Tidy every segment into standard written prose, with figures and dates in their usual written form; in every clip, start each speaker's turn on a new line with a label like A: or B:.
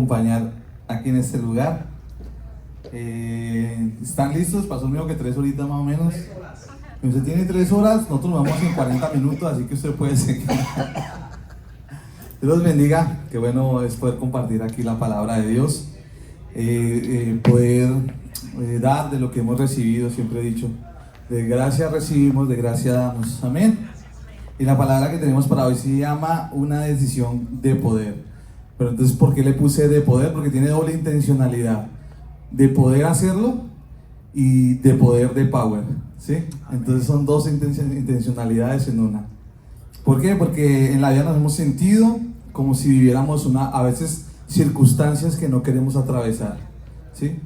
A: acompañar aquí en este lugar. ¿Están listos? Pasó medio que 3 horitas más o menos. Si usted tiene 3 horas, nosotros nos vamos en 40 minutos, así que usted puede seguir. Dios los bendiga, qué bueno es poder compartir aquí la palabra de Dios, poder dar de lo que hemos recibido. Siempre he dicho, de gracia recibimos, de gracia damos, amén. Y la palabra que tenemos para hoy se llama una decisión de poder. Pero entonces, ¿por qué le puse de poder? Porque tiene doble intencionalidad, de poder hacerlo y de poder de power, ¿sí? Entonces son dos intencionalidades en una. ¿Por qué? Porque en la vida nos hemos sentido como si viviéramos a veces circunstancias que no queremos atravesar, ¿sí?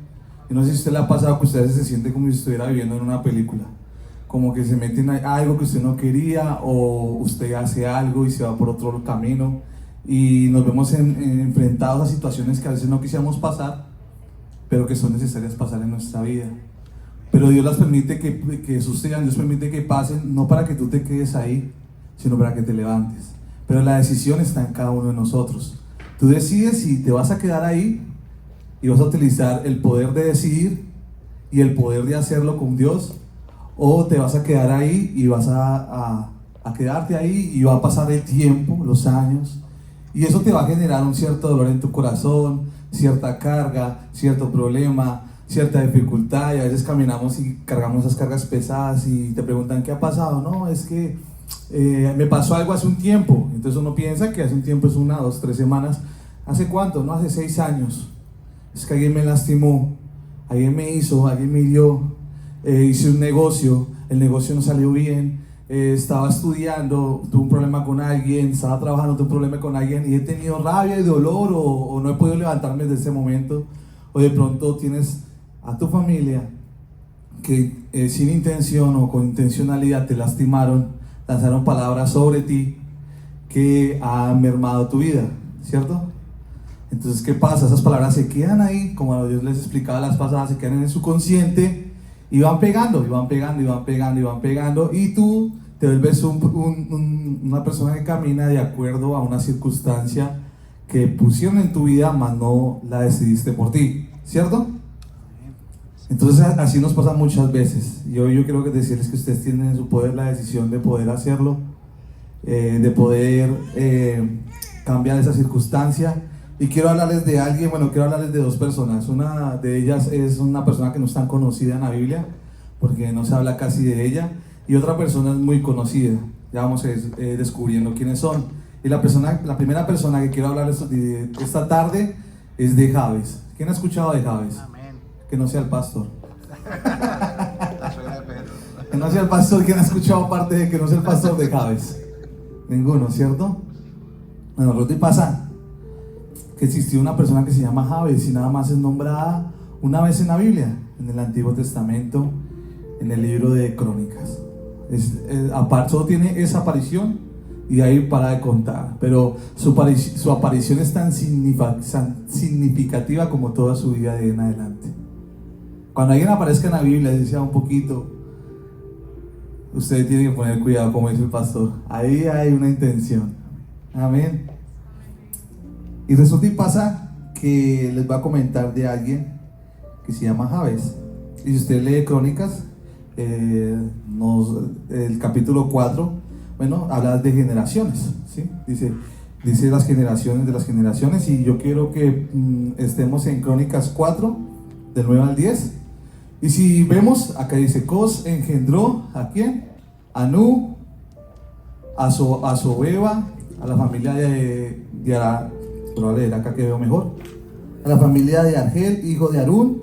A: Y no sé si a usted le ha pasado que usted a veces se siente como si estuviera viviendo en una película, como que se mete en algo que usted no quería, o usted hace algo y se va por otro camino, y nos vemos enfrentados a situaciones que a veces no quisiéramos pasar, pero que son necesarias pasar en nuestra vida. Pero Dios las permite que sucedan, Dios permite que pasen, no para que tú te quedes ahí, sino para que te levantes. Pero la decisión está en cada uno de nosotros. Tú decides si te vas a quedar ahí y vas a utilizar el poder de decidir y el poder de hacerlo con Dios, o te vas a quedar ahí y vas a quedarte ahí, y va a pasar el tiempo, los años, y eso te va a generar un cierto dolor en tu corazón, cierta carga, cierto problema, cierta dificultad. Y a veces caminamos y cargamos esas cargas pesadas y te preguntan ¿qué ha pasado? No, es que me pasó algo hace un tiempo. Entonces uno piensa que hace un tiempo es 1, 2, 3 semanas. ¿Hace cuánto? No, hace 6 años. Es que alguien me lastimó, alguien me hizo, alguien me hirió, hice un negocio, el negocio no salió bien, estaba estudiando, tuve un problema con alguien, estaba trabajando, tuve un problema con alguien y he tenido rabia y dolor, o no he podido levantarme desde ese momento. O de pronto tienes a tu familia que sin intención o con intencionalidad te lastimaron, lanzaron palabras sobre ti que han mermado tu vida, ¿cierto? Entonces, ¿qué pasa? Esas palabras se quedan ahí, como Dios les explicaba las pasadas, se quedan en su consciente y van pegando, y van pegando, y van pegando, y van pegando, y tú te vuelves una persona que camina de acuerdo a una circunstancia que pusieron en tu vida, mas no la decidiste por ti, ¿cierto? Entonces así nos pasa muchas veces. Yo quiero decirles que ustedes tienen en su poder la decisión de poder hacerlo, de poder cambiar esa circunstancia. Y quiero hablarles de alguien, quiero hablarles de 2 personas. Una de ellas es una persona que no es tan conocida en la Biblia, porque no se habla casi de ella, y otra persona es muy conocida. Ya vamos a ir descubriendo quiénes son. Y la primera persona que quiero hablarles esta tarde es de Jabes. ¿Quién ha escuchado de Jabes?
B: Amén.
A: Que no sea el pastor. Que no sea el pastor. ¿Quién ha escuchado parte de que no sea el pastor de Jabes? Ninguno, ¿cierto? Bueno, lo que pasa que existió una persona que se llama Jabes y nada más es nombrada una vez en la Biblia, en el Antiguo Testamento, en el libro de Crónicas. Aparte, solo tiene esa aparición y de ahí para de contar, pero su aparición es tan significativa como toda su vida de ahí en adelante. Cuando alguien aparezca en la Biblia y dice un poquito, usted tiene que poner cuidado, como dice el pastor. Ahí hay una intención. Amén. Y resulta y pasa que les voy a comentar de alguien que se llama Jabes. Y si usted lee Crónicas, el capítulo 4, habla de generaciones, ¿sí? Dice las generaciones de las generaciones, y yo quiero que estemos en Crónicas 4, del 9 al 10. Y si vemos, acá dice, Cos engendró, ¿a quién? A Nu, a Sobeba, a la familia de Ará. Pero voy a leer acá que veo mejor. A la familia de Argel, hijo de Harún.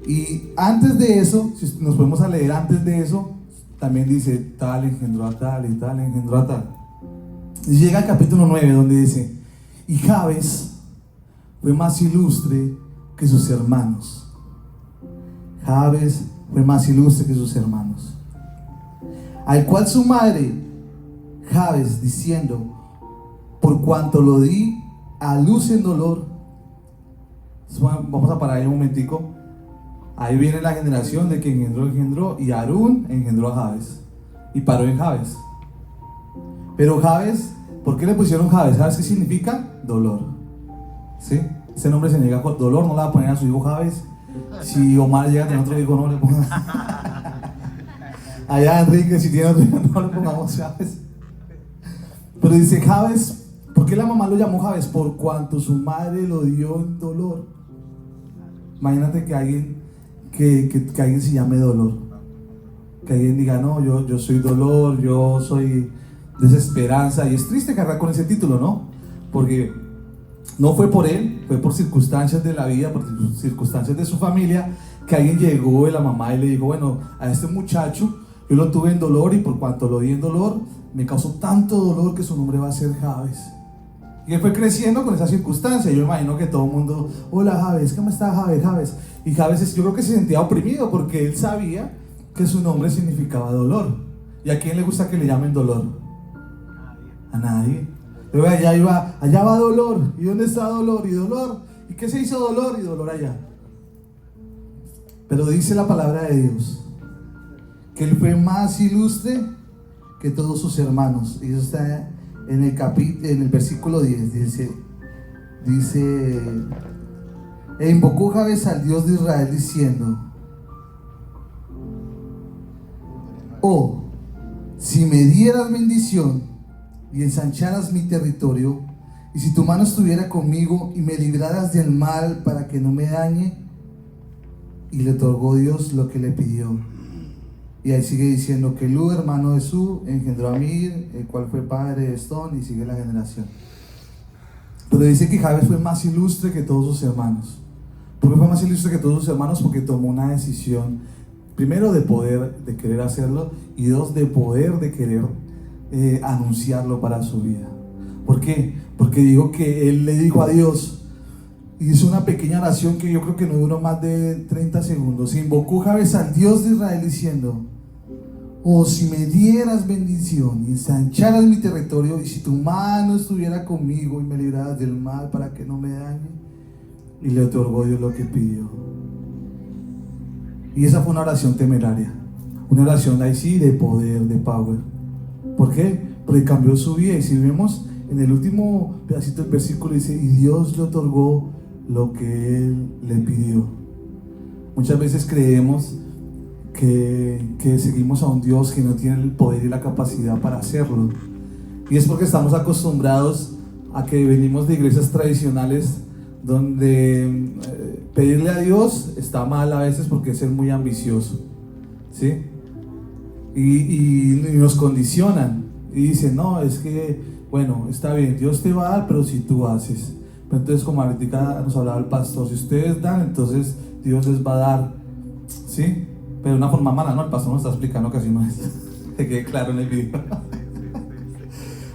A: Y antes de eso, si nos podemos leer antes de eso, también dice tal engendró a tal y tal engendró a tal. Y llega al capítulo 9 donde dice, y Jabes fue más ilustre que sus hermanos. Jabes fue más ilustre que sus hermanos, al cual su madre Jabes, diciendo, por cuanto lo di a luz en dolor. Vamos a parar ahí un momentico. Ahí viene la generación de que engendró, y Harún engendró a Jabes, y paró en Jabes. Pero Jabes, ¿por qué le pusieron Jabes? ¿Sabes qué significa? Dolor. ¿Sí? Ese nombre se niega con dolor, no le va a poner a su hijo Javes. Si Omar llega a tener otro hijo, no le ponga. Allá Enrique, si tiene otro hijo, no le pongamos Javes. Pero dice Javes, ¿por qué la mamá lo llamó Javes? Por cuanto su madre lo dio en dolor. Imagínate que alguien, que alguien se llame dolor. Que alguien diga, no, yo soy dolor, yo soy desesperanza. Y es triste cargar con ese título, ¿no? Porque no fue por él, fue por circunstancias de la vida, por circunstancias de su familia, que alguien llegó de la mamá y le dijo, bueno, a este muchacho yo lo tuve en dolor y por cuanto lo di en dolor, me causó tanto dolor que su nombre va a ser Javes. Y él fue creciendo con esa circunstancia. Yo imagino que todo el mundo, hola Javes, ¿cómo está Javes? Javes. Y Javes, yo creo que se sentía oprimido porque él sabía que su nombre significaba dolor. ¿Y a quién le gusta que le llamen dolor? A nadie. Luego allá va dolor. ¿Y dónde está dolor? Y dolor. ¿Y qué se hizo dolor? Y dolor allá. Pero dice la palabra de Dios que él fue más ilustre que todos sus hermanos. Y eso está en el versículo 10. Dice, e invocó Javes al Dios de Israel diciendo, oh, si me dieras bendición y ensancharas mi territorio, y si tu mano estuviera conmigo y me libraras del mal para que no me dañe. Y le otorgó Dios lo que le pidió. Y ahí sigue diciendo que Lu, hermano de Su, engendró a Mir, el cual fue padre de Estón, y sigue la generación. Pero dice que Javes fue más ilustre que todos sus hermanos. ¿Por qué fue más ilustre que todos sus hermanos? Porque tomó una decisión, primero de poder, de querer hacerlo, y dos, de poder, de querer anunciarlo para su vida. ¿Por qué? Porque digo que él le dijo a Dios, hizo una pequeña oración que yo creo que no duró más de 30 segundos. Invocó Javes al Dios de Israel diciendo, oh, si me dieras bendición y ensancharas mi territorio, y si tu mano estuviera conmigo y me libraras del mal para que no me dañe. Y le otorgó Dios lo que pidió. Y esa fue una oración temeraria, una oración ahí sí de poder, de power. ¿Por qué? Porque cambió su vida. Y si vemos en el último pedacito del versículo, dice, y Dios le otorgó lo que él le pidió. Muchas veces creemos que seguimos a un Dios que no tiene el poder y la capacidad para hacerlo, y es porque estamos acostumbrados a que venimos de iglesias tradicionales donde pedirle a Dios está mal a veces porque es ser muy ambicioso, ¿sí? Y nos condicionan y dicen, no, es que bueno, está bien, Dios te va a dar, pero si tú haces. Entonces, como ahorita nos hablaba el pastor, si ustedes dan, entonces Dios les va a dar, ¿sí? Pero de una forma mala, ¿no? El pastor nos está explicando que así no es. Que quede claro en el video.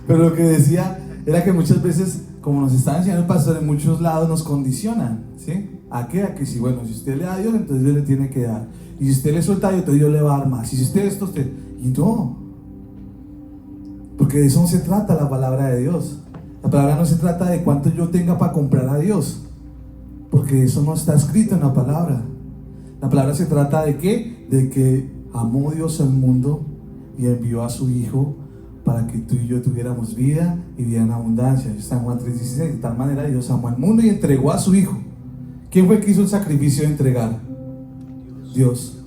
A: Pero lo que decía era que muchas veces, como nos está enseñando el pastor, en muchos lados nos condicionan, ¿sí? ¿A qué? A que si, bueno, si usted le da a Dios, entonces Dios le tiene que dar. Y si usted le suelta a Dios, entonces Dios le va a dar más. Y si usted esto, usted... Y no. Porque de eso no se trata la palabra de Dios. La palabra no se trata de cuánto yo tenga para comprar a Dios, porque eso no está escrito en la palabra. La palabra se trata de ¿qué? De que amó Dios al mundo y envió a su Hijo para que tú y yo tuviéramos vida y vida en abundancia. Está en Juan 3:16. De tal manera Dios amó al mundo y entregó a su Hijo. ¿Quién fue el que hizo el sacrificio de entregar? Dios.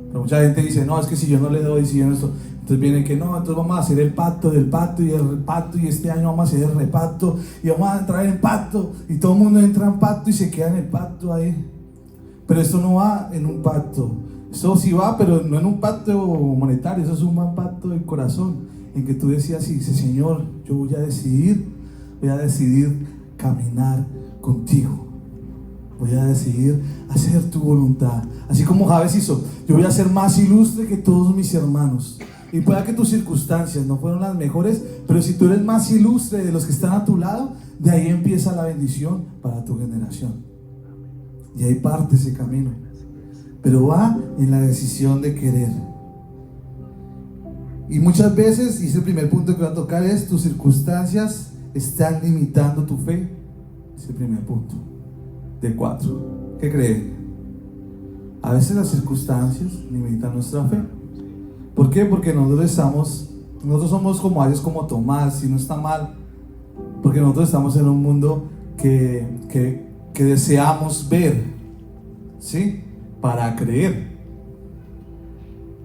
A: Pero mucha gente dice, no, es que si yo no le doy, si yo no esto... Entonces viene que no, entonces vamos a hacer el pacto del pacto y el repacto, y este año vamos a hacer el repacto y vamos a entrar en pacto, y todo el mundo entra en pacto y se queda en el pacto ahí. Pero esto no va en un pacto, esto sí va, pero no en un pacto monetario, eso es un buen pacto del corazón, en que tú decías y dices, Señor, yo voy a decidir caminar contigo. Voy a decidir hacer tu voluntad. Así como Javes hizo, yo voy a ser más ilustre que todos mis hermanos. Y pueda que tus circunstancias no fueron las mejores, pero si tú eres más ilustre de los que están a tu lado, de ahí empieza la bendición para tu generación. Y ahí parte ese camino. Pero va en la decisión de querer. Y muchas veces, y es el primer punto que voy a tocar, es tus circunstancias están limitando tu fe. Es el primer punto. De 4. ¿Qué creen? A veces las circunstancias limitan nuestra fe. ¿Por qué? Porque nosotros somos como Tomás, y no está mal, porque nosotros estamos en un mundo que deseamos ver, ¿sí? Para creer,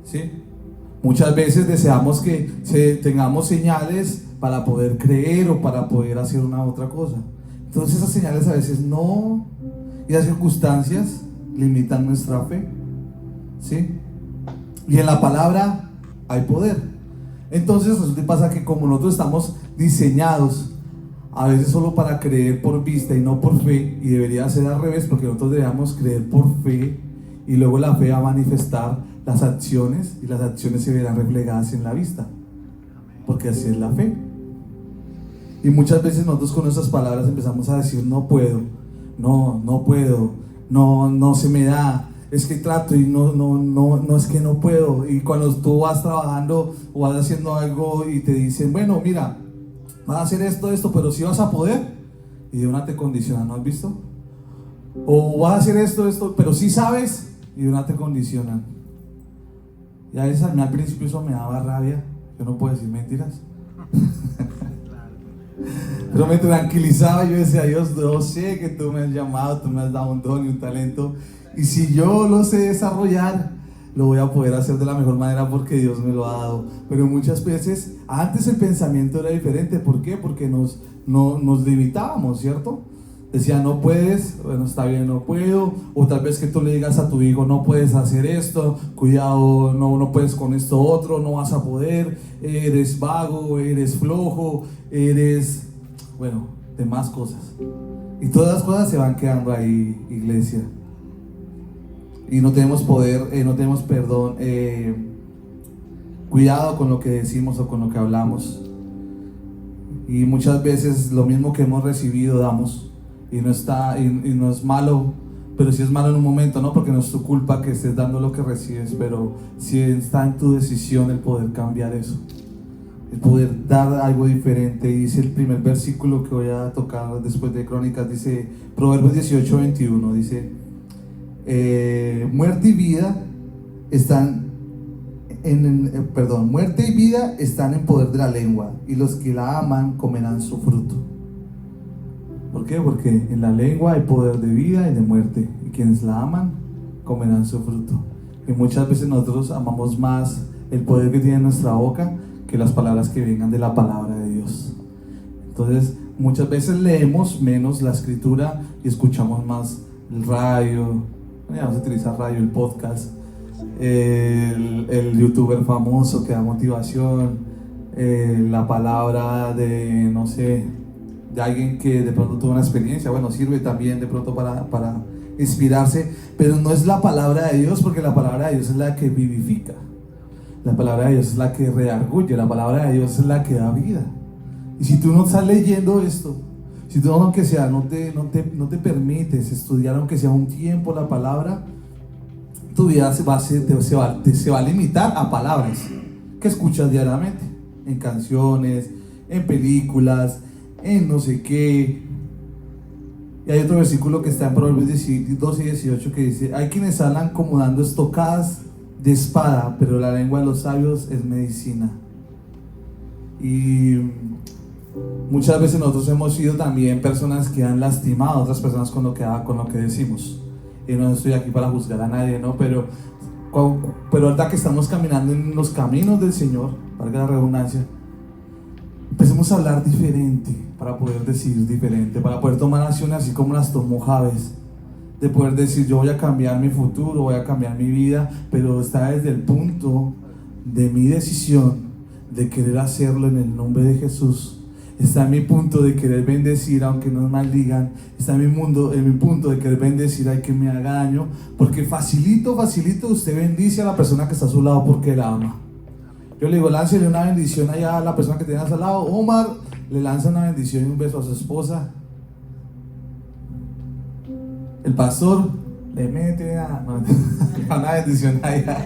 A: ¿sí? Muchas veces deseamos que tengamos señales para poder creer o para poder hacer una otra cosa. Entonces esas señales a veces no, y las circunstancias limitan nuestra fe, ¿sí? Y en la palabra hay poder. Entonces resulta y pasa que como nosotros estamos diseñados a veces solo para creer por vista y no por fe, y debería ser al revés, porque nosotros deberíamos creer por fe y luego la fe va a manifestar las acciones, y las acciones se verán reflejadas en la vista, porque así es la fe. Y muchas veces nosotros con nuestras palabras empezamos a decir no puedo, no puedo, no se me da, es que trato y no es que no puedo. Y cuando tú vas trabajando o vas haciendo algo y te dicen, bueno, mira, vas a hacer esto, pero sí vas a poder, y de una te condicionan, ¿no has visto? O vas a hacer esto, pero sí sabes, y de una te condicionan. Y a veces a mí al principio eso me daba rabia, yo no puedo decir mentiras. Pero me tranquilizaba, yo decía, Dios, yo sé que tú me has llamado, tú me has dado un don y un talento, y si yo lo sé desarrollar, lo voy a poder hacer de la mejor manera porque Dios me lo ha dado. Pero muchas veces, antes el pensamiento era diferente. ¿Por qué? Porque nos limitábamos, ¿cierto? Decía, no puedes, bueno, está bien, no puedo. O tal vez que tú le digas a tu hijo, no puedes hacer esto, cuidado, no puedes con esto otro, no vas a poder, eres vago, eres flojo, eres, bueno, demás cosas. Y todas las cosas se van quedando ahí, iglesia. Y no tenemos cuidado con lo que decimos o con lo que hablamos. Y muchas veces lo mismo que hemos recibido damos, y no es malo, pero sí es malo en un momento, ¿no? Porque no es tu culpa que estés dando lo que recibes, pero sí está en tu decisión el poder cambiar eso, el poder dar algo diferente. Y dice el primer versículo que voy a tocar después de Crónicas, dice Proverbios 18:21, dice: muerte y vida están muerte y vida están en poder de la lengua, y los que la aman comerán su fruto. ¿Por qué? Porque en la lengua hay poder de vida y de muerte, y quienes la aman comerán su fruto. Y muchas veces nosotros amamos más el poder que tiene nuestra boca que las palabras que vengan de la palabra de Dios. Entonces muchas veces leemos menos la escritura y escuchamos más el radio. Vamos a utilizar radio, el podcast, el youtuber famoso que da motivación, la palabra de, no sé, de alguien que de pronto tuvo una experiencia. Bueno, sirve también de pronto para inspirarse, pero no es la palabra de Dios, porque la palabra de Dios es la que vivifica, la palabra de Dios es la que redarguye, la palabra de Dios es la que da vida. Y si tú no estás leyendo esto, si tú, aunque sea, no te permites estudiar, aunque sea un tiempo, la palabra, tu vida se va a limitar a palabras que escuchas diariamente, en canciones, en películas, en no sé qué. Y hay otro versículo que está en Proverbios 12 y 18 que dice: hay quienes hablan como dando estocadas de espada, pero la lengua de los sabios es medicina. Y muchas veces nosotros hemos sido también personas que han lastimado a otras personas con lo que decimos. Y no estoy aquí para juzgar a nadie, ¿no? Pero ahorita que estamos caminando en los caminos del Señor, valga la redundancia, empecemos a hablar diferente, para poder decir diferente, para poder tomar acciones así como las tomó Jabes, de poder decir: yo voy a cambiar mi futuro, voy a cambiar mi vida, pero está desde el punto de mi decisión de querer hacerlo en el nombre de Jesús. Está en mi punto de querer bendecir aunque nos maldigan. Está en mi punto de querer bendecir al que me haga daño, porque facilito usted bendice a la persona que está a su lado porque la ama. Yo le digo: láncele una bendición allá a la persona que tiene a su lado. Omar le lanza una bendición y un beso a su esposa. El pastor le mete una bendición allá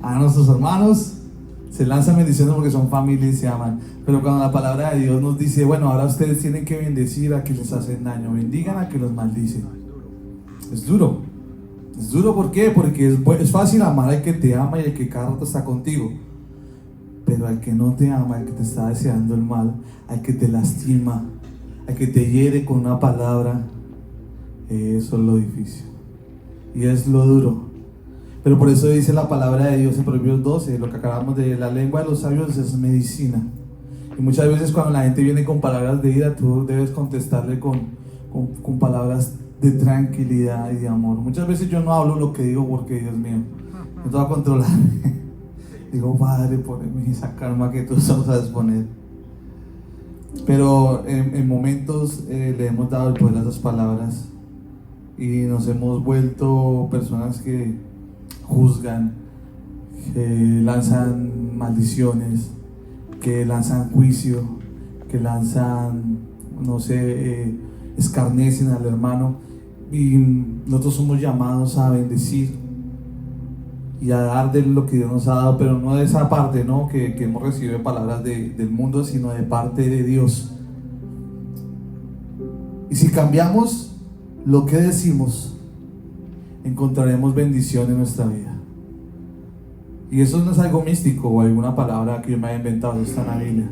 A: a nuestros hermanos. Se lanzan bendiciones porque son familia y se aman. Pero cuando la palabra de Dios nos dice: bueno, ahora ustedes tienen que bendecir a quienes les hacen daño, bendigan a quienes los maldicen. Es duro. Es duro, ¿por qué? Porque es fácil amar al que te ama y al que cada rato está contigo. Pero al que no te ama, al que te está deseando el mal, al que te lastima, a que te hiere con una palabra, eso es lo difícil y es lo duro. Pero por eso dice la palabra de Dios en Proverbios 12, lo que acabamos de: la lengua de los sabios es medicina. Y muchas veces cuando la gente viene con palabras de ira, tú debes contestarle con palabras de tranquilidad y de amor. Muchas veces yo no hablo lo que digo porque, Dios mío, no te voy a controlar. Digo: Padre, poneme esa calma que tú sabes poner. Pero en momentos le hemos dado el poder a esas palabras y nos hemos vuelto personas que juzgan, que lanzan maldiciones, que lanzan juicio, que lanzan, no sé, escarnecen al hermano. Y nosotros somos llamados a bendecir y a dar de lo que Dios nos ha dado, pero no de esa parte, ¿no?, que hemos recibido palabras del mundo, sino de parte de Dios. Y si cambiamos lo que decimos, encontraremos bendición en nuestra vida. Y eso no es algo místico o alguna palabra que yo me haya inventado, eso está en la Biblia.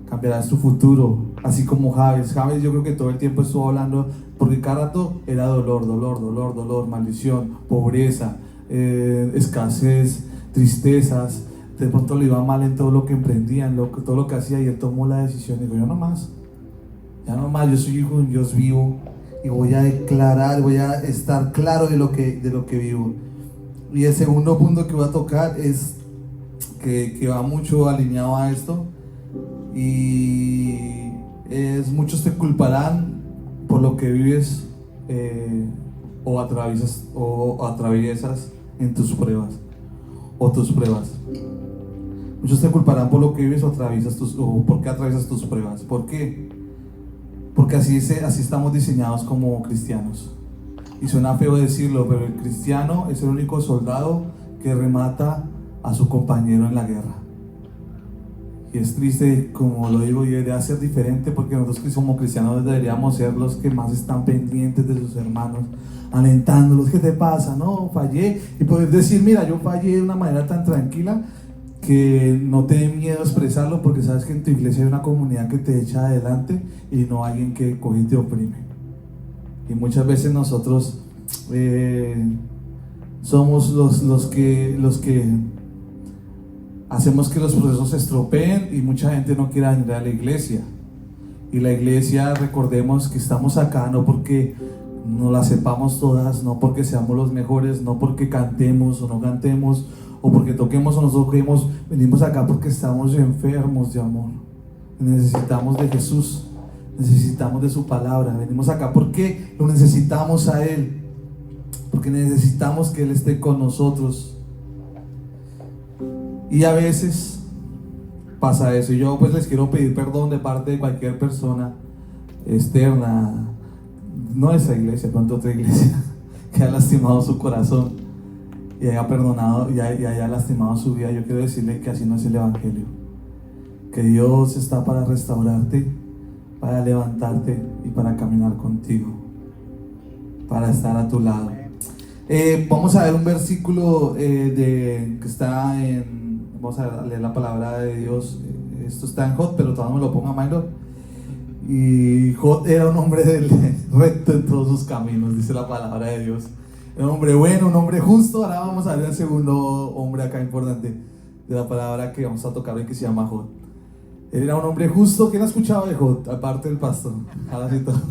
A: Cambiarás tu futuro, así como Javes. Javes, yo creo que todo el tiempo estuvo hablando, porque cada rato era dolor, maldición, pobreza, escasez, tristezas. De pronto le iba mal en todo lo que emprendían, todo lo que hacía, y él tomó la decisión y dijo: ya no más, yo soy hijo de un Dios vivo y voy a declarar, voy a estar claro de lo que vivo. Y el segundo punto que voy a tocar es que va mucho alineado a esto, y es: muchos te culparán por lo que vives o atraviesas en tus pruebas o tus pruebas. Muchos te culparán por lo que vives o por qué atraviesas tus pruebas. ¿Por qué? Porque así estamos diseñados como cristianos. Y suena feo decirlo, pero el cristiano es el único soldado que remata a su compañero en la guerra. Y es triste, como lo digo, y debería ser diferente, porque nosotros que somos cristianos deberíamos ser los que más están pendientes de sus hermanos, alentándolos. ¿Qué te pasa? No, fallé. Y poder decir: mira, yo fallé de una manera tan tranquila, que no te dé miedo expresarlo, porque sabes que en tu iglesia hay una comunidad que te echa adelante y no alguien que coge y te oprime. Y muchas veces nosotros somos los que hacemos que los procesos se estropeen, y mucha gente no quiere venir a la iglesia. Y la iglesia, recordemos que estamos acá no porque no la sepamos todas, no porque seamos los mejores, no porque cantemos o no cantemos, o porque toquemos o no toquemos. Venimos acá porque estamos enfermos de amor. Necesitamos de Jesús, necesitamos de su palabra. Venimos acá porque lo necesitamos a Él, porque necesitamos que Él esté con nosotros. Y a veces pasa eso, y yo pues les quiero pedir perdón de parte de cualquier persona externa, no de esa iglesia, pronto otra iglesia, que haya lastimado su corazón y haya perdonado y haya lastimado su vida. Yo quiero decirle que así no es el evangelio, que Dios está para restaurarte, para levantarte y para caminar contigo, para estar a tu lado. Vamos a ver un versículo que está vamos a leer la palabra de Dios. Esto está en Jod, pero todavía no me lo ponga Maynor. Y Jod era un hombre recto en todos sus caminos, dice la palabra de Dios. Era un hombre bueno, un hombre justo. Ahora vamos a ver el segundo hombre acá importante de la palabra que vamos a tocar hoy, que se llama Jod. Él era un hombre justo. ¿Quién ha escuchado de Jod? Aparte del pastor. Ahora sí todo.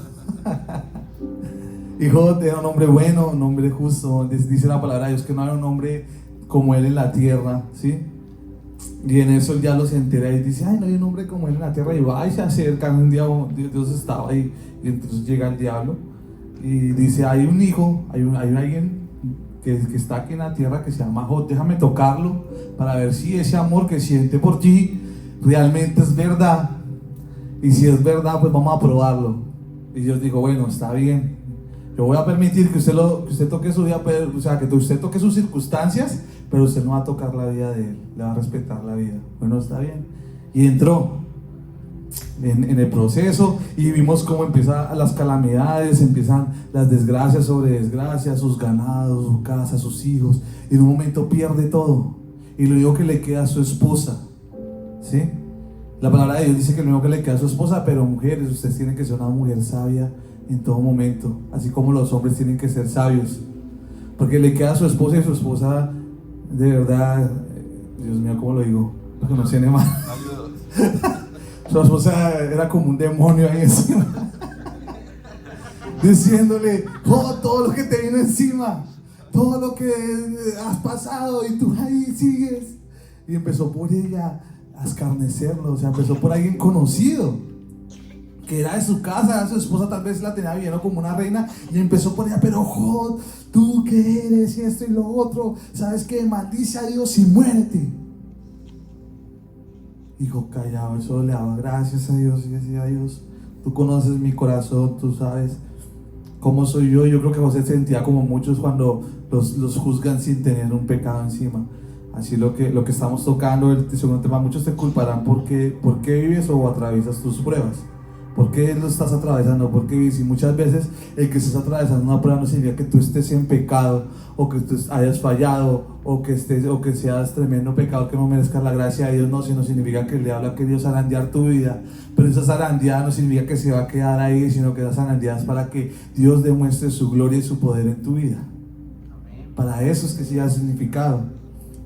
A: Y Jod era un hombre bueno, un hombre justo. Dice la palabra de Dios que no era un hombre como él en la tierra, ¿sí? Y en eso él ya lo se entera y dice: ay, no hay un hombre como él en la tierra. Y va y se acerca. Un día Dios estaba ahí, y entonces llega el diablo y dice: hay un hijo, hay alguien que está aquí en la tierra que se llama Jod. Déjame tocarlo para ver si ese amor que siente por ti realmente es verdad. Y si es verdad, pues vamos a probarlo. Y Dios dijo: bueno, está bien, yo voy a permitir que usted toque su vida, o sea, que usted toque sus circunstancias, pero usted no va a tocar la vida de él, le va a respetar la vida. Bueno, está bien. Y entró en el proceso, y vimos cómo empiezan las calamidades, empiezan las desgracias sobre desgracias, sus ganados, su casa, sus hijos, y en un momento pierde todo, y lo único que le queda a su esposa, ¿sí? La palabra de Dios dice que lo mismo que le queda a su esposa, pero mujeres, ustedes tienen que ser una mujer sabia en todo momento, así como los hombres tienen que ser sabios, porque le queda a su esposa, y su esposa, de verdad, Dios mío, ¿cómo lo digo? Lo que no tiene más. Su esposa era como un demonio ahí encima, diciéndole, oh, todo lo que te vino encima, todo lo que has pasado, y tú ahí sigues. Y empezó por ella a escarnecerlo, o sea, empezó por alguien conocido, que era de su casa, su esposa tal vez la tenía viendo como una reina, y empezó por ella, pero Jod, ¿tú qué eres? Y esto y lo otro, ¿sabes qué? Maldice a Dios y muérete. Hijo callado, eso le daba gracias a Dios y decía, a Dios, tú conoces mi corazón, tú sabes cómo soy yo. Yo creo que José se sentía como muchos cuando los juzgan sin tener un pecado encima. Así lo que estamos tocando, el segundo tema, muchos te culparán por qué vives o atraviesas tus pruebas. ¿Por qué lo estás atravesando? ¿Por qué vives? Y muchas veces el que estés atravesando una prueba no significa que tú estés en pecado, o que tú hayas fallado, o que seas tremendo pecado que no merezcas la gracia de Dios. No, sino significa que el diablo ha querido zarandear tu vida. Pero esa zarandeada no significa que se va a quedar ahí, sino que esa zarandeada es para que Dios demuestre su gloria y su poder en tu vida. Para eso es que sí ha significado.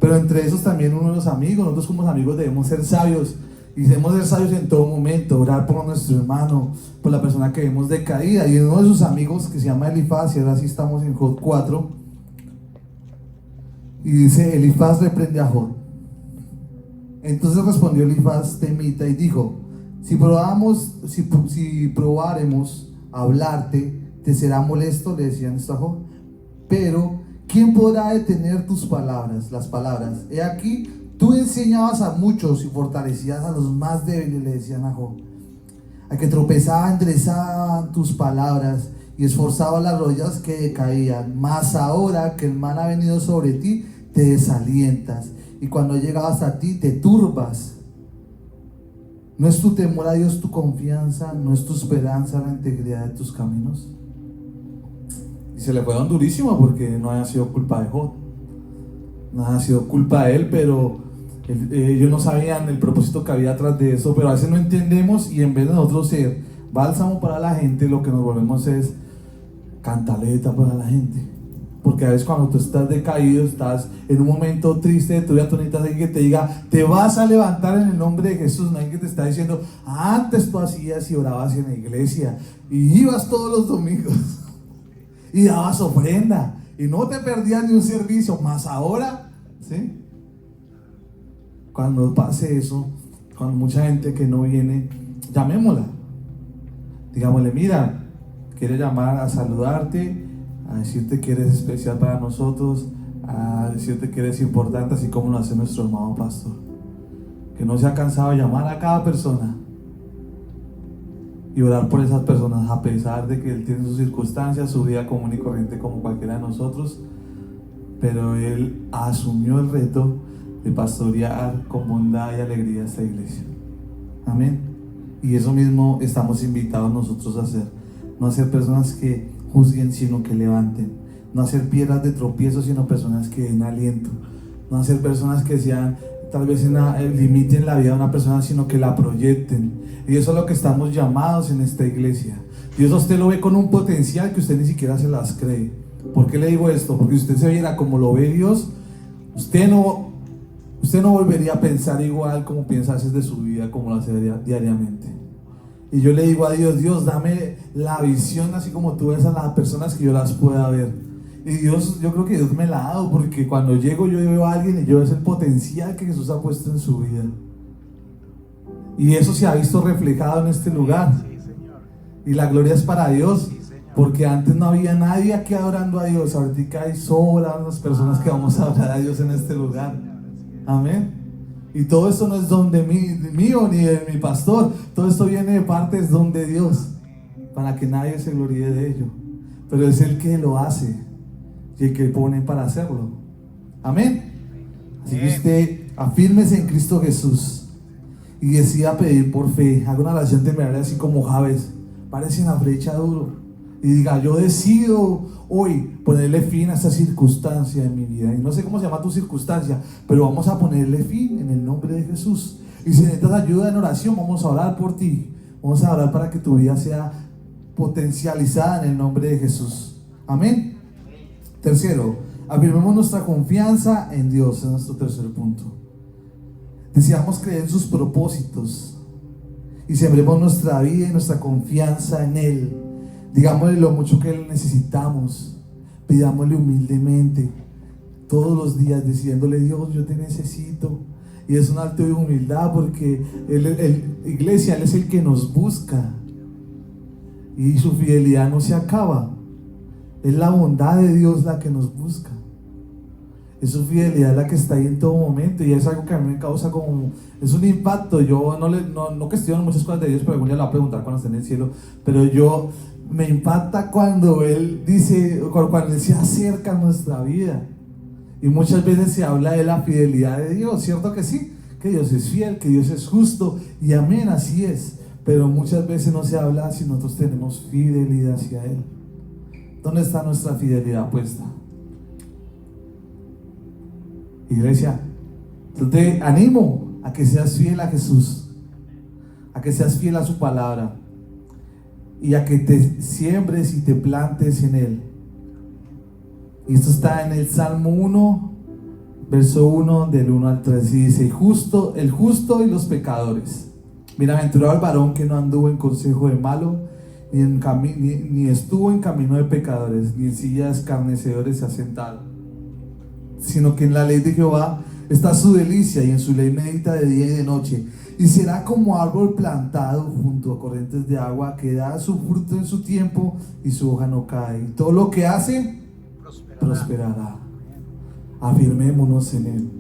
A: Pero entre esos también uno de los amigos, nosotros como amigos debemos ser sabios. Y debemos ser sabios en todo momento, orar por nuestro hermano, por la persona que vemos decaída. Y uno de sus amigos, que se llama Elifaz, y ahora sí estamos en Jod 4, y dice, Elifaz reprende a Jod. Entonces respondió Elifaz temita y dijo, si probaremos a hablarte, ¿te será molesto? Le decían esto a Jod. Pero, ¿quién podrá detener tus palabras? Las palabras. He aquí, tú enseñabas a muchos y fortalecías a los más débiles, le decían a Job. A que tropezaba, enderezaban tus palabras y esforzaba las rodillas que decaían. Mas ahora que el mal ha venido sobre ti, te desalientas. Y cuando llegabas a ti, te turbas. ¿No es tu temor a Dios tu confianza? ¿No es tu esperanza la integridad de tus caminos? Y se le fue dando durísimo porque no haya sido culpa de Job. No ha sido culpa de él, pero ellos no sabían el propósito que había atrás de eso. Pero a veces no entendemos, y en vez de nosotros ser bálsamo para la gente, lo que nos volvemos es cantaleta para la gente. Porque a veces cuando tú estás decaído, estás en un momento triste de tu vida, tú necesitas alguien que te diga, te vas a levantar en el nombre de Jesús. No hay que te está diciendo, antes tú hacías y orabas en la iglesia y ibas todos los domingos y dabas ofrenda y no te perdías ni un servicio, más ahora, ¿sí? Cuando pase eso, cuando mucha gente que no viene, llamémosla. Digámosle, mira, quiere llamar a saludarte, a decirte que eres especial para nosotros, a decirte que eres importante, así como lo hace nuestro amado pastor. Que no se ha cansado de llamar a cada persona y orar por esas personas, a pesar de que él tiene sus circunstancias, su vida común y corriente como cualquiera de nosotros, pero él asumió el reto de pastorear con bondad y alegría esta iglesia. Amén. Y eso mismo estamos invitados nosotros a hacer. No a ser personas que juzguen, sino que levanten. No a ser piedras de tropiezo, sino personas que den aliento. No a ser personas que sean, tal vez limiten la vida de una persona, sino que la proyecten. Y eso es lo que estamos llamados en esta iglesia. Dios a usted lo ve con un potencial que usted ni siquiera se las cree. ¿Por qué le digo esto? Porque si usted se viera como lo ve Dios, usted no volvería a pensar igual como piensa a veces de su vida, como lo hace diariamente. Y yo le digo a Dios, Dios, dame la visión así como tú ves a las personas, que yo las pueda ver. Y Dios, yo creo que Dios me la ha dado, porque cuando llego yo veo a alguien y yo veo el potencial que Jesús ha puesto en su vida. Y eso se ha visto reflejado en este lugar. Y la gloria es para Dios, porque antes no había nadie aquí adorando a Dios. Ahorita hay sobran las personas que vamos a adorar a Dios en este lugar. Amén. Y todo esto no es don de mío ni de mi pastor. Todo esto viene de parte, es don de Dios, para que nadie se gloríe de ello. Pero es el que lo hace y el que pone para hacerlo. Amén. Así que usted afírmese en Cristo Jesús y decida pedir por fe. Haga una oración temeraria así como Jabes. Parece una flecha duro. y diga: yo decido hoy ponerle fin a esta circunstancia en mi vida. Y no sé cómo se llama tu circunstancia, pero vamos a ponerle fin en el nombre de Jesús. Y si necesitas ayuda en oración, vamos a orar por ti. Vamos a orar para que tu vida sea potencializada en el nombre de Jesús. Amén. Tercero, afirmemos nuestra confianza en Dios. Es nuestro tercer punto. Deseamos creer en sus propósitos y sembremos nuestra vida y nuestra confianza en Él. Digámosle lo mucho que le necesitamos. Pidámosle humildemente todos los días, diciéndole: Dios, yo te necesito. Y es un acto de humildad, porque iglesia, Él es el que nos busca y su fidelidad no se acaba. Es la bondad de Dios la que nos busca. Es su fidelidad la que está ahí en todo momento, y es algo que a mí me causa como, es un impacto. Yo no cuestiono muchas cosas de Dios, pero algún día lo voy a preguntar cuando esté en el cielo. Pero yo me impacta cuando Él dice, cuando Él se acerca a nuestra vida. Y muchas veces se habla de la fidelidad de Dios, ¿cierto que sí? Que Dios es fiel, que Dios es justo, y amén, así es. Pero muchas veces no se habla si nosotros tenemos fidelidad hacia Él. ¿Dónde está nuestra fidelidad puesta? Iglesia, yo te animo a que seas fiel a Jesús, a que seas fiel a su palabra, y a que te siembres y te plantes en Él. Y esto está en el Salmo 1, verso 1, del 1 al 3, y dice: el justo y los pecadores. Bienaventurado el varón que no anduvo en consejo de malo, ni estuvo en camino de pecadores, ni en silla de escarnecedores se ha sentado, sino que en la ley de Jehová está su delicia, y en su ley medita de día y de noche. Y será como árbol plantado junto a corrientes de agua, que da su fruto en su tiempo, y su hoja no cae. Y todo lo que hace prosperará. Afirmémonos en Él,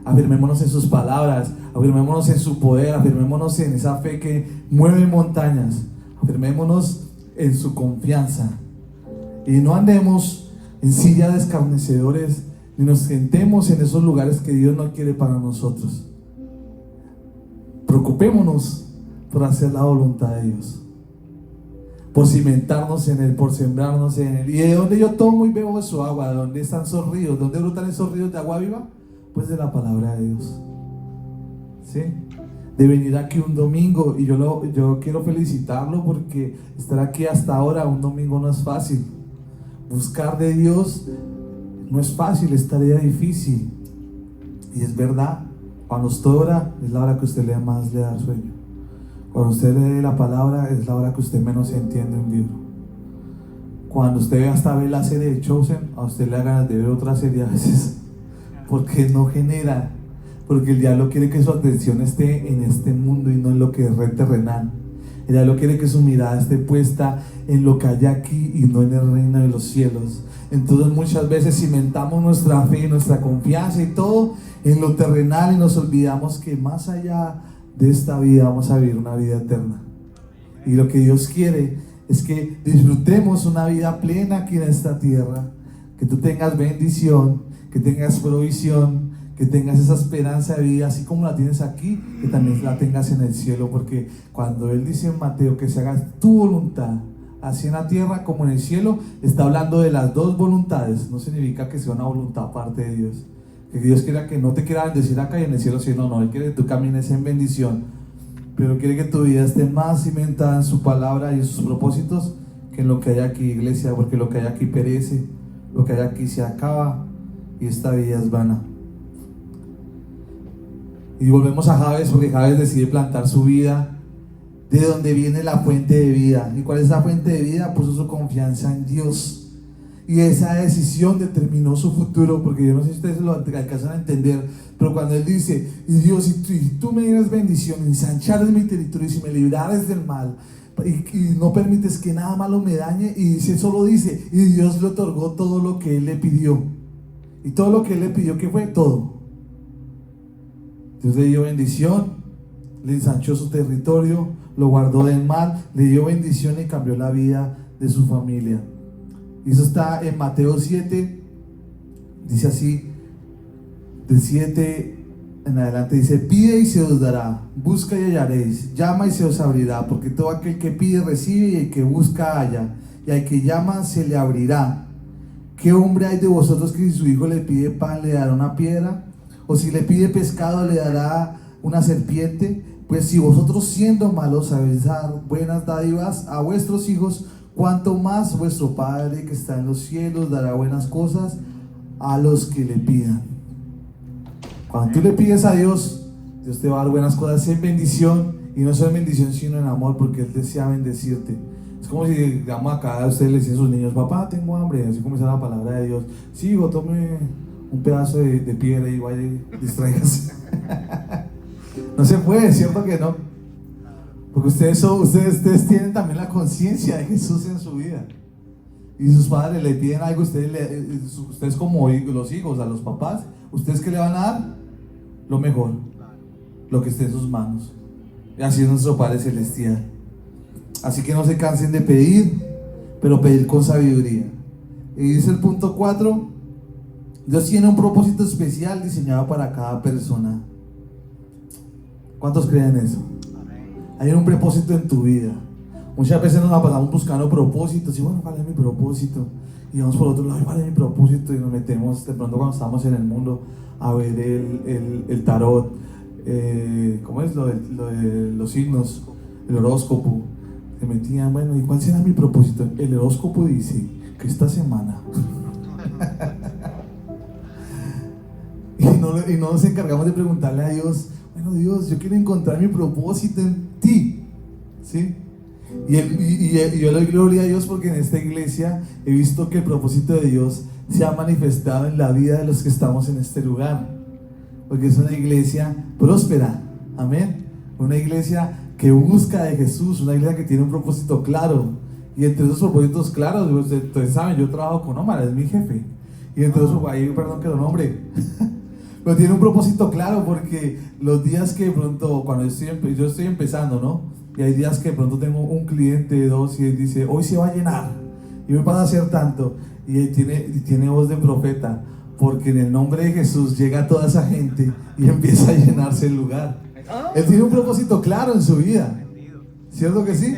A: afirmémonos en sus palabras, afirmémonos en su poder, afirmémonos en esa fe que mueve montañas, afirmémonos en su confianza, y no andemos en silla de escarnecedores, ni nos sentemos en esos lugares que Dios no quiere para nosotros. Preocupémonos por hacer la voluntad de Dios, por cimentarnos en Él, por sembrarnos en Él. ¿Y de dónde yo tomo y bebo de su agua? ¿De dónde están esos ríos? ¿De dónde brotan esos ríos de agua viva? Pues de la palabra de Dios. ¿Sí? De venir aquí un domingo, y yo quiero felicitarlo, porque estar aquí hasta ahora un domingo no es fácil. Buscar de Dios no es fácil, es tarea difícil. Y es verdad, cuando usted ora es la hora que usted más le da sueño. Cuando usted lee la palabra es la hora que usted menos entiende un libro. Cuando usted hasta ve la serie de Chosen, a usted le da ganas de ver otra serie a veces, porque no genera, porque el diablo quiere que su atención esté en este mundo y no en lo que es terrenal. El diablo quiere que su mirada esté puesta en lo que hay aquí y no en el reino de los cielos. Entonces muchas veces cimentamos nuestra fe, nuestra confianza y todo en lo terrenal, y nos olvidamos que más allá de esta vida vamos a vivir una vida eterna. Y lo que Dios quiere es que disfrutemos una vida plena aquí en esta tierra, que tú tengas bendición, que tengas provisión, que tengas esa esperanza de vida, así como la tienes aquí, que también la tengas en el cielo. Porque cuando Él dice en Mateo que se haga tu voluntad, así en la tierra como en el cielo, está hablando de las dos voluntades. No significa que sea una voluntad aparte de Dios, que Dios quiera que no te quiera bendecir acá y en el cielo, sino no, Él quiere que tú camines en bendición, pero quiere que tu vida esté más cimentada en su palabra y en sus propósitos que en lo que hay aquí, iglesia, porque lo que hay aquí perece, lo que hay aquí se acaba, y esta vida es vana. Y volvemos a Jabes, porque Jabes decide plantar su vida de donde viene la fuente de vida. ¿Y cuál es la fuente de vida? Puso su confianza en Dios, y esa decisión determinó su futuro. Porque yo no sé si ustedes lo alcanzan a entender, pero cuando Él dice: y Dios, si tú me dieras bendición, ensanchares mi territorio, y si me librares del mal, y no permites que nada malo me dañe, y dice, solo dice, y Dios le otorgó todo lo que Él le pidió. Y todo lo que Él le pidió, ¿qué fue? Todo. Dios le dio bendición, le ensanchó su territorio, lo guardó del mal, le dio bendición y cambió la vida de su familia. Y eso está en Mateo 7, dice así, del 7 en adelante, dice: pide y se os dará, busca y hallaréis, llama y se os abrirá, porque todo aquel que pide recibe, y el que busca halla, y al que llama se le abrirá. ¿Qué hombre hay de vosotros que si su hijo le pide pan le dará una piedra? ¿O si le pide pescado le dará una serpiente? Pues si vosotros siendo malos sabéis dar buenas dádivas a vuestros hijos, cuanto más vuestro Padre que está en los cielos dará buenas cosas a los que le pidan. Cuando tú le pides a Dios, Dios te va a dar buenas cosas en bendición, y no solo en bendición sino en amor, porque Él desea bendecirte. Es como si, digamos, acá a ustedes le dicen a sus niños: papá, tengo hambre, así comienza la palabra de Dios. Sí, hijo, tome un pedazo de piedra y vaya y distráigase. No se puede, ¿cierto que no? Porque ustedes tienen también la conciencia de Jesús en su vida. Y sus padres le piden algo, ustedes como los hijos, a los papás, ¿ustedes qué le van a dar? Lo mejor, lo que esté en sus manos. Y así es nuestro Padre Celestial. Así que no se cansen de pedir, pero pedir con sabiduría. Y dice el punto 4: Dios tiene un propósito especial diseñado para cada persona. ¿Cuántos creen eso? Hay un propósito en tu vida. Muchas veces nos la pasamos buscando propósitos y bueno, ¿cuál es mi propósito? Y vamos por otro lado: ¿cuál es mi propósito? Y nos metemos de pronto cuando estamos en el mundo a ver el tarot, ¿cómo es? Lo de los signos, el horóscopo. Se metían, bueno, ¿y cuál será mi propósito? El horóscopo dice que esta semana y no nos encargamos de preguntarle a Dios: bueno, Dios, yo quiero encontrar mi propósito en ti, ¿sí? Y yo le doy gloria a Dios porque en esta iglesia he visto que el propósito de Dios se ha manifestado en la vida de los que estamos en este lugar, porque es una iglesia próspera, amén, una iglesia que busca de Jesús, una iglesia que tiene un propósito claro. Y entre esos propósitos claros, ustedes saben, yo trabajo con Omar, es mi jefe, y entre esos, perdón que lo nombre pero tiene un propósito claro, porque los días que de pronto, cuando yo estoy empezando, ¿no? Y hay días que de pronto tengo un cliente, dos, y él dice: hoy se va a llenar, y hoy van a hacer tanto, y él tiene voz de profeta, porque en el nombre de Jesús llega toda esa gente y empieza a llenarse el lugar. Él tiene un propósito claro en su vida, ¿cierto que sí?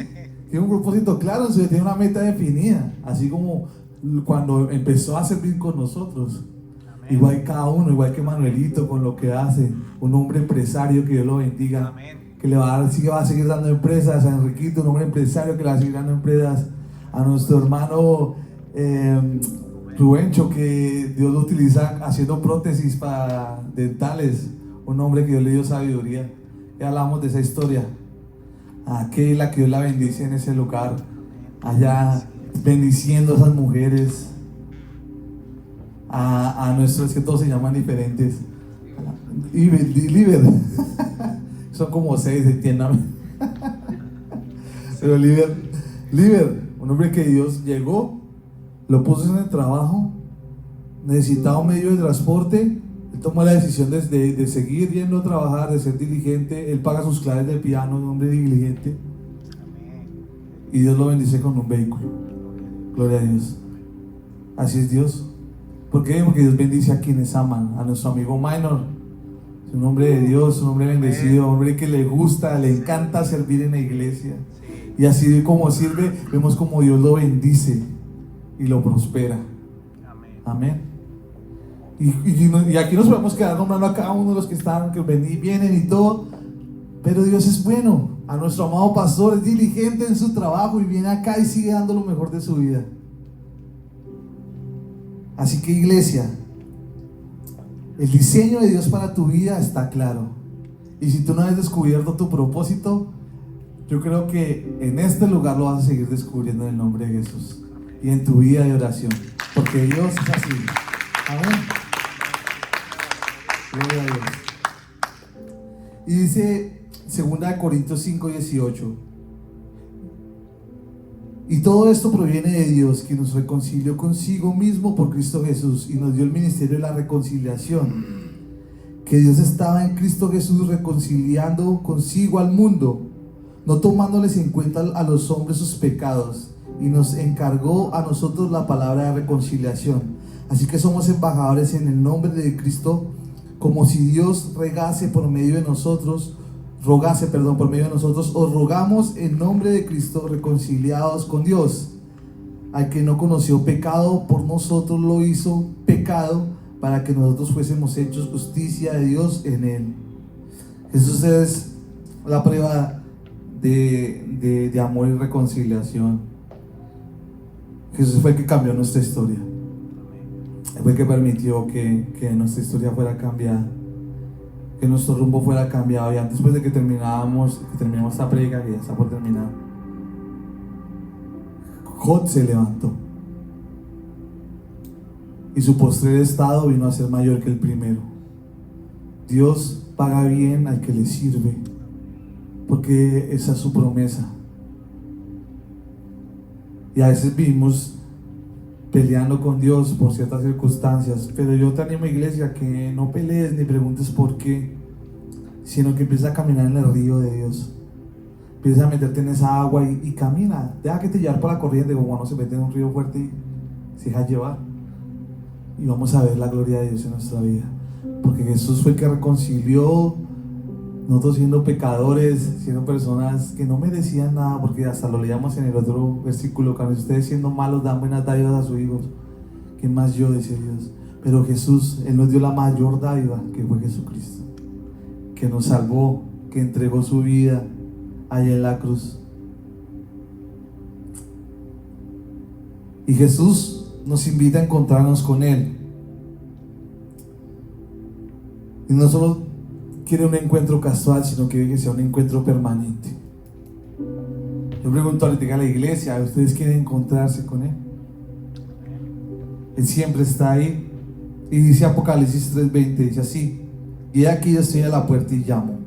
A: Tiene un propósito claro en su vida, tiene una meta definida, así como cuando empezó a servir con nosotros. Amén. Igual cada uno, igual que Manuelito con lo que hace, un hombre empresario, que Dios lo bendiga. Amén. Que le va a seguir dando empresas. A Enriquito, un hombre empresario que le va a seguir dando empresas. A nuestro hermano Rubencho, que Dios lo utiliza haciendo prótesis para dentales, un hombre que Dios le dio sabiduría. Ya hablamos de esa historia. A Keila, que Dios la bendice en ese lugar, allá bendiciendo a esas mujeres. A nuestros, que todos se llaman diferentes, Liber son como 6, entiéndame. Pero Liber, un hombre que Dios llegó, lo puso en el trabajo, necesitaba un medio de transporte, él tomó la decisión de seguir yendo a trabajar, de ser diligente. Él paga sus clases de piano, un hombre diligente, y Dios lo bendice con un vehículo. Gloria a Dios. Así es Dios. ¿Por qué? Porque Dios bendice a quienes aman. A nuestro amigo Minor, es un hombre de Dios, un hombre bendecido, un hombre que le gusta, le encanta servir en la iglesia. Y así como sirve, vemos como Dios lo bendice y lo prospera. Amén. Y aquí nos podemos quedar nombrando a cada uno de los que están, que vienen y todo. Pero Dios es bueno. A nuestro amado pastor es diligente en su trabajo y viene acá y sigue dando lo mejor de su vida. Así que, iglesia, el diseño de Dios para tu vida está claro. Y si tú no has descubierto tu propósito, yo creo que en este lugar lo vas a seguir descubriendo en el nombre de Jesús y en tu vida de oración, porque Dios es así. Amén. Gloria a Dios. Y dice 2 Corintios 5:18: y todo esto proviene de Dios, que nos reconcilió consigo mismo por Cristo Jesús y nos dio el ministerio de la reconciliación. Que Dios estaba en Cristo Jesús reconciliando consigo al mundo, no tomándoles en cuenta a los hombres sus pecados, y nos encargó a nosotros la palabra de reconciliación. Así que somos embajadores en el nombre de Cristo, como si Dios rogase por medio de nosotros. Os rogamos en nombre de Cristo, reconciliados con Dios. al que no conoció pecado, por nosotros lo hizo pecado, para que nosotros fuésemos hechos justicia de Dios en él. Jesús es la prueba de amor y reconciliación. Jesús fue el que cambió nuestra historia. Fue el que permitió que nuestra historia fuera cambiada, que nuestro rumbo fuera cambiado. Y antes pues, de que terminamos esta predica, que ya está por terminar, Job se levantó y su postrer estado vino a ser mayor que el primero. Dios paga bien al que le sirve, porque esa es su promesa. Y a veces vivimos peleando con Dios por ciertas circunstancias, pero yo te animo, iglesia, que no pelees ni preguntes por qué, sino que empieza a caminar en el río de Dios. Empieza a meterte en esa agua y camina. Deja que te llevar por la corriente, como cuando se mete en un río fuerte y se deja llevar. Y vamos a ver la gloria de Dios en nuestra vida, porque Jesús fue el que reconcilió, nosotros siendo pecadores, siendo personas que no merecían nada, porque hasta lo leíamos en el otro versículo, cuando ustedes siendo malos dan buenas dádivas a sus hijos, ¿qué más yo, dice Dios? Pero Jesús, Él nos dio la mayor dádiva, que fue Jesucristo, que nos salvó, que entregó su vida allá en la cruz. Y Jesús nos invita a encontrarnos con Él. Y no solo quiere un encuentro casual, sino quiere que sea un encuentro permanente. Yo pregunto ahorita a la iglesia, ¿ustedes quieren encontrarse con Él? Él siempre está ahí. Y dice Apocalipsis 3:20, dice así: y aquí yo estoy a la puerta y llamo.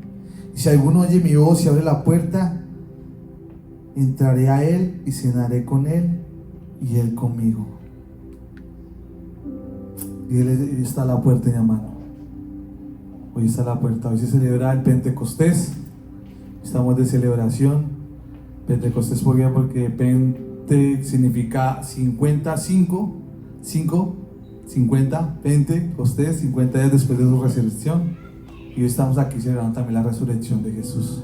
A: Y si alguno oye mi voz y abre la puerta, entraré a Él y cenaré con Él y Él conmigo. Y Él está a la puerta, mi hermano. Hoy está a la puerta. Hoy se celebra el Pentecostés. Estamos de celebración. Pentecostés, ¿por qué? Porque Pente significa 55, 50, Pentecostés, 50 días después de su resurrección. Y hoy estamos aquí celebrando también la resurrección de Jesús,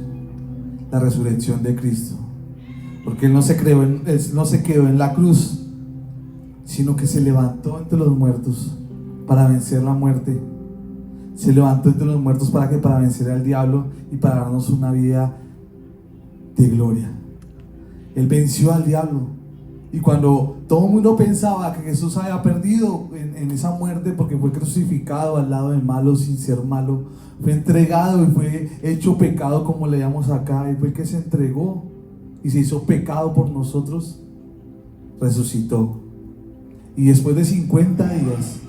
A: la resurrección de Cristo. Porque Él no se quedó en la cruz, sino que se levantó entre los muertos para vencer la muerte. Se levantó entre los muertos para vencer al diablo y para darnos una vida de gloria. Él venció al diablo. Y cuando todo el mundo pensaba que Jesús había perdido en esa muerte, porque fue crucificado al lado del malo sin ser malo, fue entregado y fue hecho pecado, como leíamos acá, y fue el que se entregó y se hizo pecado por nosotros, resucitó. Y después de 50 días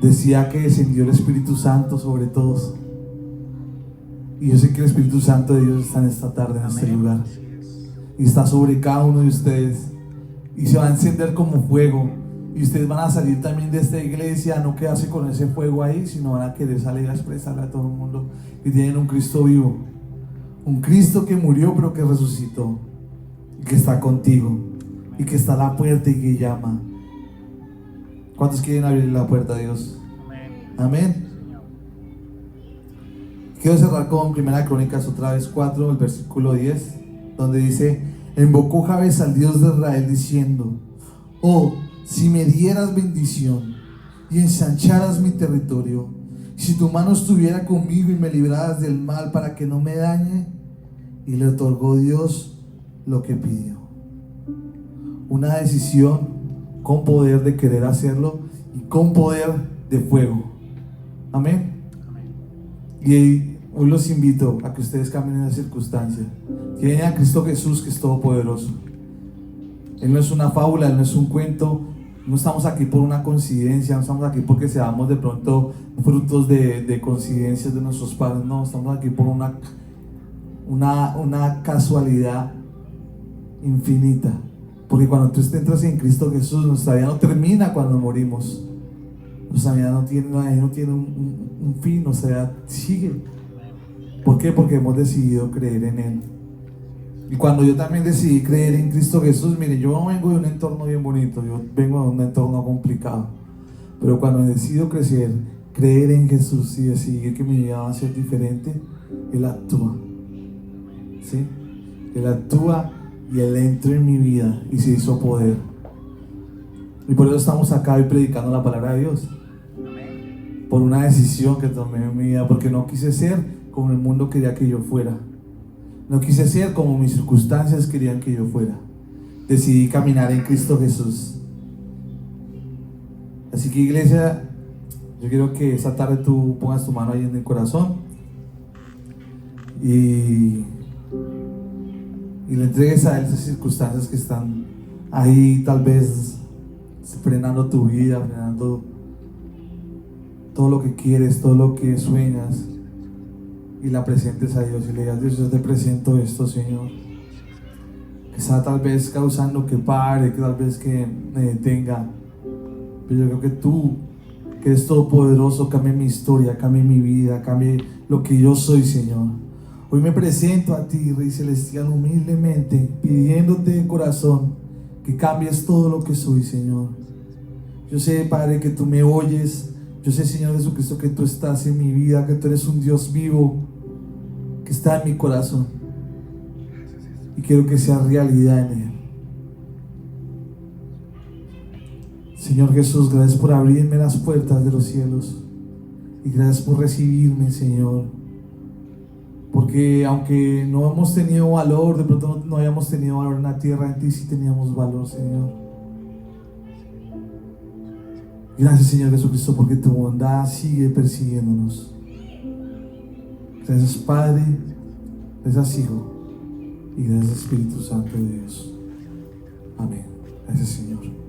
A: decía que descendió el Espíritu Santo sobre todos. Y yo sé que el Espíritu Santo de Dios está en esta tarde en este lugar, y está sobre cada uno de ustedes, y se va a encender como fuego. Y ustedes van a salir también de esta iglesia, no quedarse con ese fuego ahí, sino van a querer salir a expresarle a todo el mundo que tienen un Cristo vivo, un Cristo que murió pero que resucitó, y que está contigo, y que está a la puerta y que llama. ¿Cuántos quieren abrir la puerta a Dios? Amén. Quiero cerrar con 1 Crónicas otra vez 4, el versículo 10, donde dice: invocó Jabes al Dios de Israel diciendo: oh, si me dieras bendición y ensancharas mi territorio, si tu mano estuviera conmigo y me libraras del mal para que no me dañe. Y le otorgó Dios lo que pidió. Una decisión con poder de querer hacerlo y con poder de fuego. Amén. Y hoy los invito a que ustedes cambien esa circunstancia. Tienen a Cristo Jesús, que es todopoderoso. Él no es una fábula, Él no es un cuento. No estamos aquí por una coincidencia, no estamos aquí porque seamos de pronto frutos de coincidencias de nuestros padres. No, estamos aquí por una casualidad infinita. Porque cuando tú entras en Cristo Jesús, nuestra vida no termina cuando morimos. Nuestra vida no tiene un fin, nuestra vida sigue. ¿Por qué? Porque hemos decidido creer en Él. Y cuando yo también decidí creer en Cristo Jesús, mire, yo no vengo de un entorno bien bonito, yo vengo de un entorno complicado. Pero cuando decido creer en Jesús y decidir que mi vida va a ser diferente, Él actúa. ¿Sí? Él actúa y Él entró en mi vida y se hizo poder. Y por eso estamos acá hoy predicando la palabra de Dios. Por una decisión que tomé en mi vida, porque no quise ser como el mundo quería que yo fuera. No quise ser como mis circunstancias querían que yo fuera. Decidí caminar en Cristo Jesús. Así que, iglesia, yo quiero que esta tarde tú pongas tu mano ahí en el corazón y le entregues a Él esas circunstancias que están ahí, tal vez frenando tu vida, frenando todo lo que quieres, todo lo que sueñas, y la presentes a Dios y le digas: Dios, yo te presento esto, Señor, que está tal vez causando que pare, que tal vez que me detenga, pero yo creo que tú, que eres todopoderoso, cambie mi historia, cambie mi vida, cambie lo que yo soy, Señor. Hoy me presento a ti, Rey Celestial, humildemente, pidiéndote de corazón que cambies todo lo que soy, Señor. Yo sé, Padre, que tú me oyes. Yo sé, Señor Jesucristo, que tú estás en mi vida, que tú eres un Dios vivo, que está en mi corazón. Y quiero que sea realidad en Él. Señor Jesús, gracias por abrirme las puertas de los cielos. Y gracias por recibirme, Señor. Porque aunque no hemos tenido valor, de pronto no hayamos tenido valor en la tierra, en ti sí teníamos valor, Señor. Gracias, Señor Jesucristo, porque tu bondad sigue persiguiéndonos. Gracias, Padre. Gracias, Hijo. Y gracias, Espíritu Santo de Dios. Amén. Gracias, Señor.